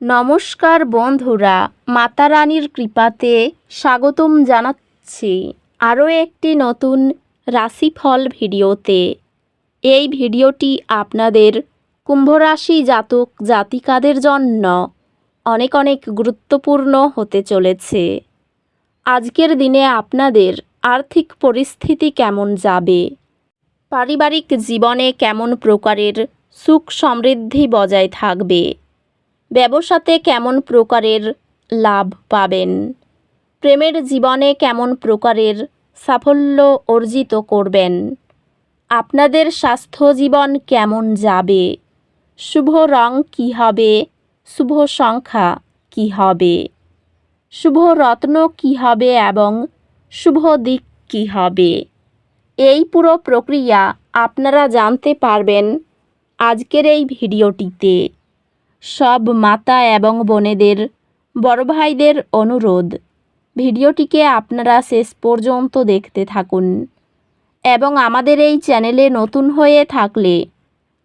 নমস্কার বন্ধুরা, মাতা রানীর কৃপাতে স্বাগতম জানাচ্ছি আরও একটি নতুন রাশিফল ভিডিওতে। এই ভিডিওটি আপনাদের কুম্ভ রাশি জাতক জাতিকাদের জন্য অনেক অনেক গুরুত্বপূর্ণ হতে চলেছে। আজকের দিনে আপনাদের আর্থিক পরিস্থিতি কেমন যাবে, পারিবারিক জীবনে কেমন প্রকারের সুখ সমৃদ্ধি বজায় থাকবে, ব্যবসাতে কেমন প্রকারের লাভ পাবেন, প্রেমের জীবনে কেমন প্রকারের সাফল্য অর্জিত করবেন, আপনাদের স্বাস্থ্য জীবন কেমন যাবে, শুভ রং কী হবে, শুভ সংখ্যা কী হবে, শুভ রত্ন কী হবে এবং শুভ দিক কী হবে, এই পুরো প্রক্রিয়া আপনারা জানতে পারবেন আজকের এই ভিডিওটিতে। সব মাতা এবং বোনেদের, বড় ভাইদের অনুরোধ, ভিডিওটিকে আপনারা শেষ পর্যন্ত দেখতে থাকুন এবং আমাদের এই চ্যানেলে নতুন হয়ে থাকলে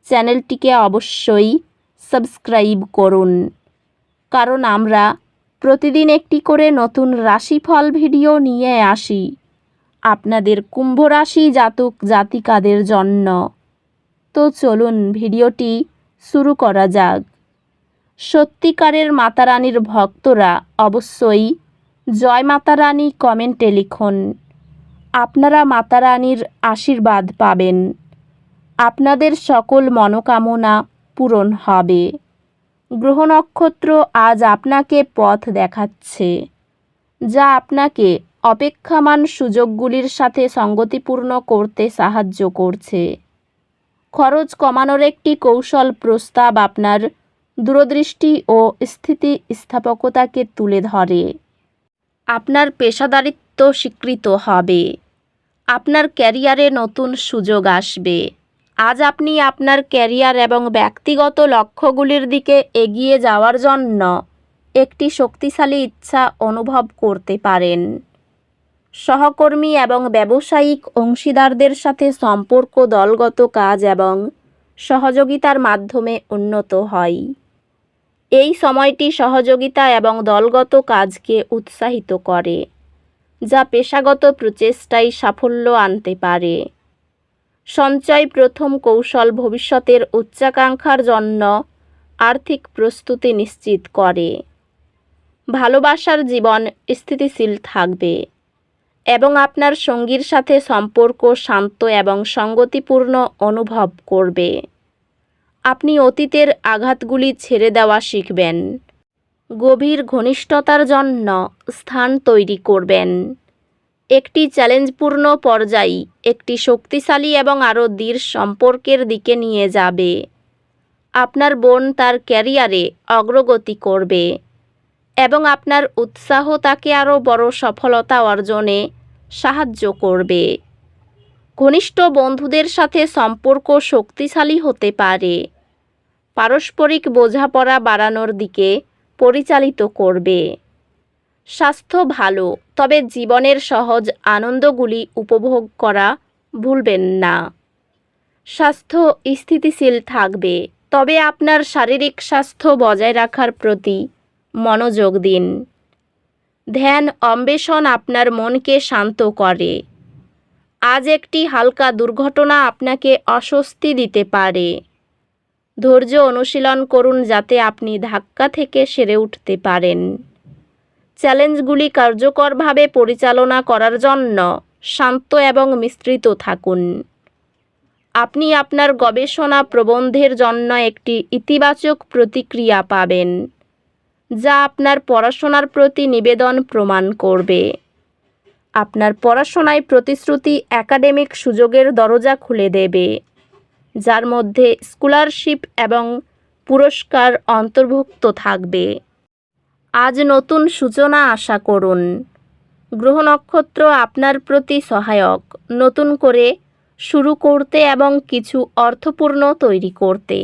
চ্যানেলটিকে অবশ্যই সাবস্ক্রাইব করুন, কারণ আমরা প্রতিদিন একটি করে নতুন রাশিফল ভিডিও নিয়ে আসি আপনাদের কুম্ভ রাশি জাতক জাতিকাদের জন্য। তো চলুন ভিডিওটি শুরু করা যাক। সত্যিকারের মাতারানীর ভক্তরা অবশ্যই জয় মাতা রানী কমেন্টে লিখুন। আপনারা মাতারানীর আশীর্বাদ পাবেন, আপনাদের সকল মনোকামনা পূরণ হবে। গ্রহ নক্ষত্র আজ আপনাকে পথ দেখাচ্ছে, যা আপনাকে অপেক্ষমান সুযোগগুলির সাথে সঙ্গতিপূর্ণ করতে সাহায্য করছে। খরচ কমানোর একটি কৌশল প্রস্তাব আপনার দূরদৃষ্টি ও স্থিতিস্থাপকতাকে তুলে ধরে। আপনার পেশাদারিত্ব স্বীকৃত হবে, আপনার ক্যারিয়ারে নতুন সুযোগ আসবে। আজ আপনি আপনার ক্যারিয়ার এবং ব্যক্তিগত লক্ষ্যগুলির দিকে এগিয়ে যাওয়ার জন্য একটি শক্তিশালী ইচ্ছা অনুভব করতে পারেন। সহকর্মী এবং ব্যবসায়িক অংশীদারদের সাথে সম্পর্ক দলগত কাজ এবং সহযোগিতার মাধ্যমে উন্নত হয়। এই সময়টি সহযোগিতা এবং দলগত কাজকে উৎসাহিত করে, যা পেশাগত প্রচেষ্টায় সাফল্য আনতে পারে। সঞ্চয় প্রথম কৌশল ভবিষ্যতের উচ্চাকাঙ্ক্ষার জন্য আর্থিক প্রস্তুতি নিশ্চিত করে। ভালোবাসার জীবন স্থিতিশীল থাকবে এবং আপনার সঙ্গীর সাথে সম্পর্ক শান্ত এবং সঙ্গতিপূর্ণ অনুভব করবে। আপনি অতীতের আঘাতগুলি ছেড়ে দেওয়া শিখবেন, গভীর ঘনিষ্ঠতার জন্য স্থান তৈরি করবেন। একটি চ্যালেঞ্জপূর্ণ পর্যায় একটি শক্তিশালী এবং আরও দৃঢ় সম্পর্কের দিকে নিয়ে যাবে। আপনার বোন তার ক্যারিয়ারে অগ্রগতি করবে এবং আপনার উৎসাহ তাকে আরও বড় সফলতা অর্জনে সাহায্য করবে। ঘনিষ্ঠ বন্ধুদের সাথে সম্পর্ক শক্তিশালী হতে পারে, পারস্পরিক বোঝাপড়া বাড়ানোর দিকে পরিচালিত করবে। স্বাস্থ্য ভালো, তবে জীবনের সহজ আনন্দগুলি উপভোগ করা ভুলবেন না। স্বাস্থ্য স্থিতিশীল থাকবে, তবে আপনার শারীরিক স্বাস্থ্য বজায় রাখার প্রতি মনোযোগ দিন। ধ্যান অন্বেষণ আপনার মনকে শান্ত করে। আজ একটি হালকা দুর্ঘটনা আপনাকে অস্বস্তি দিতে পারে। ধৈর্য অনুশীলন করুন যাতে আপনি ধাক্কা থেকে সেরে উঠতে পারেন। চ্যালেঞ্জগুলি কার্যকরভাবে পরিচালনা করার জন্য শান্ত এবং মিশ্রিত থাকুন। আপনি আপনার গবেষণা প্রবন্ধের জন্য একটি ইতিবাচক প্রতিক্রিয়া পাবেন, যা আপনার পড়াশোনার প্রতি নিবেদন প্রমাণ করবে। আপনার পড়াশোনায় প্রতিশ্রুতি একাডেমিক সুযোগের দরজা খুলে দেবে, যার মধ্যে স্কলারশিপ এবং পুরস্কার অন্তর্ভুক্ত থাকবে। আজ নতুন সূচনা আশা করুন। গ্রহ নক্ষত্র আপনার প্রতি সহায়ক, নতুন করে শুরু করতে এবং কিছু অর্থপূর্ণ তৈরি করতে।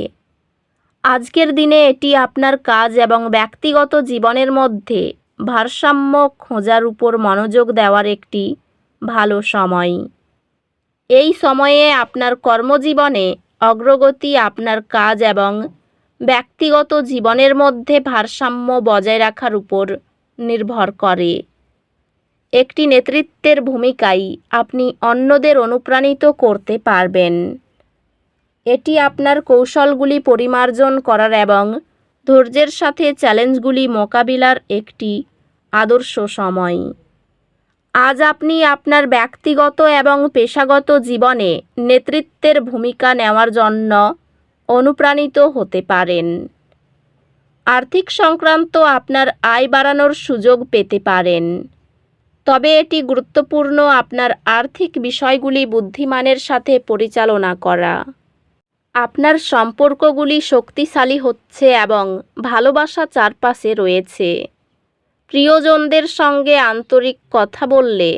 আজকের দিনে এটি আপনার কাজ এবং ব্যক্তিগত জীবনের মধ্যে ভারসাম্য খোঁজার উপর মনোযোগ দেওয়ার একটি ভালো সময়। এই সময়ে আপনার কর্মজীবনে অগ্রগতি আপনার কাজ এবং ব্যক্তিগত জীবনের মধ্যে ভারসাম্য বজায় রাখার উপর নির্ভর করে। একটি নেতৃত্বের ভূমিকায় আপনি অন্যদের অনুপ্রাণিত করতে পারবেন। এটি আপনার কৌশলগুলি পরিমার্জন করার এবং ধৈর্যের সাথে চ্যালেঞ্জগুলি মোকাবিলার একটি আদর্শ সময়। আজ আপনি আপনার ব্যক্তিগত এবং পেশাগত জীবনে নেতৃত্বের ভূমিকা নেওয়ার জন্য অনুপ্রাণিত হতে পারেন। আর্থিক সংক্রান্ত আপনার আয় বাড়ানোর সুযোগ পেতে পারেন, তবে এটি গুরুত্বপূর্ণ আপনার আর্থিক বিষয়গুলি বুদ্ধিমানের সাথে পরিচালনা করা। আপনার সম্পর্কগুলি শক্তিশালী হচ্ছে এবং ভালোবাসা চারপাশে রয়েছে। প্রিয়জনদের সঙ্গে আন্তরিক কথা বললে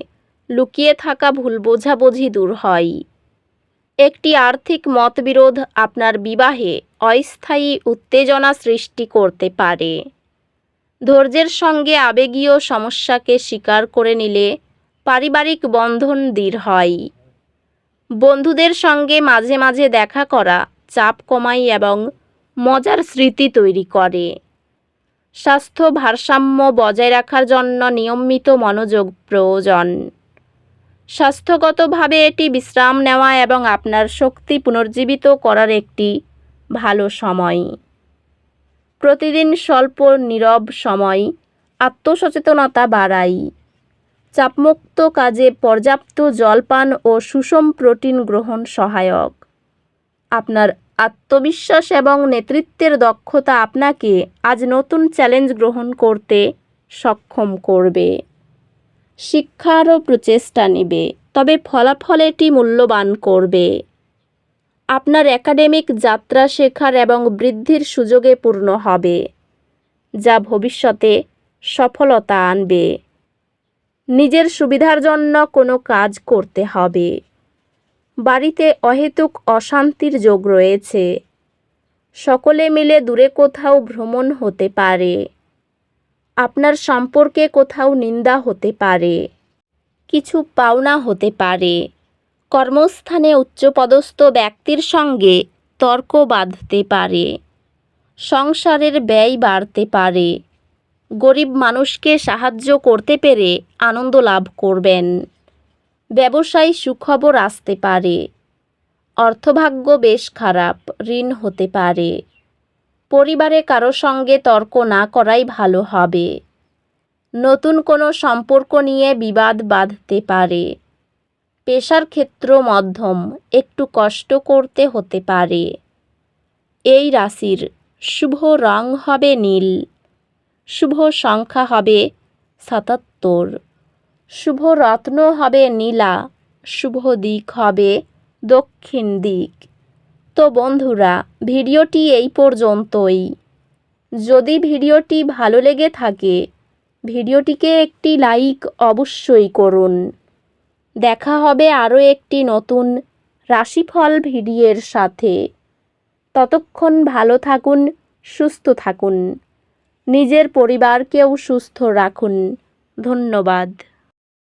লুকিয়ে থাকা ভুল বোঝাবুঝি দূর হয়। একটি আর্থিক মতবিরোধ আপনার বিবাহে অস্থায়ী উত্তেজনা সৃষ্টি করতে পারে। ধৈর্যের সঙ্গে আবেগীয় সমস্যাকে স্বীকার করে নিলে পারিবারিক বন্ধন দৃঢ় হয়। বন্ধুদের সঙ্গে মাঝে মাঝে দেখা করা চাপ কমায় এবং মজার স্মৃতি তৈরি করে। স্বাস্থ্য ভারসাম্য বজায় রাখার জন্য নিয়মিত মনোযোগ প্রয়োজন। স্বাস্থ্যগতভাবে এটি বিশ্রাম নেওয়া এবং আপনার শক্তি পুনর্জীবিত করার একটি ভালো সময়। প্রতিদিন স্বল্প নীরব সময় আত্মসচেতনতা বাড়ায়। চাপমুক্ত কাজে পর্যাপ্ত জলপান ও সুষম প্রোটিন গ্রহণ সহায়ক। আপনার আত্মবিশ্বাস এবং নেতৃত্বের দক্ষতা আপনাকে আজ নতুন চ্যালেঞ্জ গ্রহণ করতে সক্ষম করবে। শিক্ষারও প্রচেষ্টা নেবে, তবে ফলাফল এটি মূল্যবান করবে। আপনার একাডেমিক যাত্রা শেখার এবং বৃদ্ধির সুযোগে পূর্ণ হবে, যা ভবিষ্যতে সফলতা আনবে। নিজের সুবিধার জন্য কোনো কাজ করতে হবে। বাড়িতে অহেতুক অশান্তির যোগ রয়েছে। সকলে মিলে দূরে কোথাও ভ্রমণ হতে পারে। আপনার সম্পর্কে কোথাও নিন্দা হতে পারে। কিছু পাওনা হতে পারে। কর্মস্থানে উচ্চপদস্থ ব্যক্তির সঙ্গে তর্ক বাঁধতে পারে। সংসারের ব্যয় বাড়তে পারে। গরিব মানুষকে সাহায্য করতে পেরে আনন্দ লাভ করবেন। ব্যবসায় সুখবর আসতে পারে। অর্থভাগ্য বেশ খারাপ, ঋণ হতে পারে। পরিবারে কারো সঙ্গে তর্ক না করাই ভালো হবে। নতুন কোনো সম্পর্ক নিয়ে বিবাদ বাঁধতে পারে। পেশার ক্ষেত্র মধ্যম, একটু কষ্ট করতে হতে পারে। এই রাশির শুভ রং হবে নীল। শুভ সংখ্যা হবে ৭৭। শুভ রত্ন হবে নীলা। শুভ দিক হবে দক্ষিণ দিক। তো বন্ধুরা, ভিডিওটি এই পর্যন্তই। যদি ভিডিওটি ভালো লেগে থাকে ভিডিওটিকে একটি লাইক অবশ্যই করুন। দেখা হবে আরও একটি নতুন রাশিফল ভিডিওর সাথে। ততক্ষণ ভালো থাকুন, সুস্থ থাকুন, নিজের পরিবারকেও সুস্থ রাখুন। ধন্যবাদ।